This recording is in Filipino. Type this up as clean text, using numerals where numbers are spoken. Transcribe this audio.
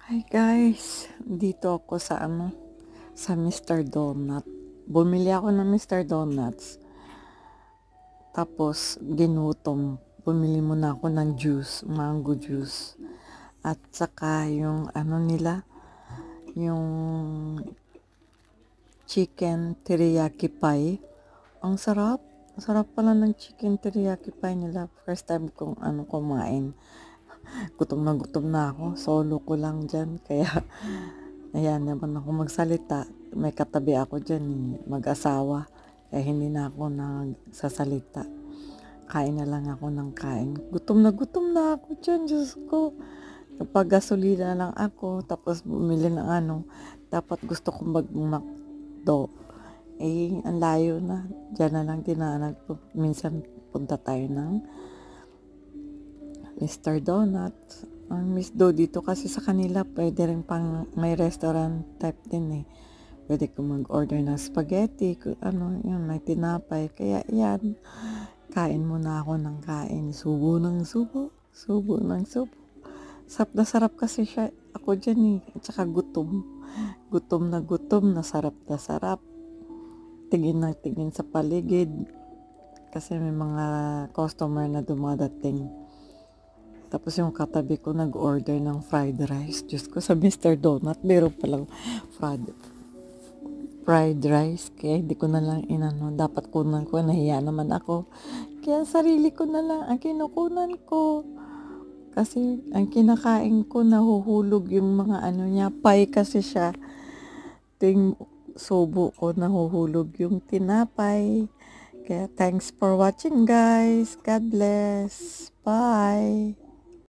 Hi guys, dito ako sa Mr. Donut. Bumili ako ng Mr. Donuts. Tapos ginutom. Bumili muna ako ng juice, mango juice. At saka yung nila, yung chicken teriyaki pie. Ang sarap. Ang sarap pala ng chicken teriyaki pie nila. First time kong kumain. Gutom na ako. Solo ko lang dyan. Kaya ayan, naman ako magsalita. May katabi ako dyan, mag-asawa. Kaya hindi na ako nagsasalita. Kain na lang ako ng kain. Gutom na ako dyan, Diyos ko. Kapag gasolina lang ako, tapos bumili ng dapat gusto kong mag-McDo. Ang layo na. Diyan na lang dinaanan ko. Minsan punta tayo ng Mr. Donut. Ang Miss Do dito kasi sa kanila, pwede rin pang may restaurant type din eh. Pwede ko mag-order ng spaghetti, yun, may tinapay. Kaya yan, kain muna ako ng kain. Subo ng subo, subo ng subo. Sarap kasi siya, ako dyan eh. At saka gutom. Gutom na sarap na sarap. Tingin na tingin sa paligid. Kasi may mga customer na dumadating. Tapos yung katabi ko nag-order ng fried rice. Diyos ko, sa Mr. Donut, meron palang fried rice. Kaya hindi ko na lang dapat kunan ko. Nahiya naman ako. Kaya sarili ko na lang ang kinukunan ko. Kasi ang kinakain ko, nahuhulog yung mga niya. Pie kasi siya. Ting subo ko, nahuhulog yung tinapay. Kaya thanks for watching guys. God bless. Bye.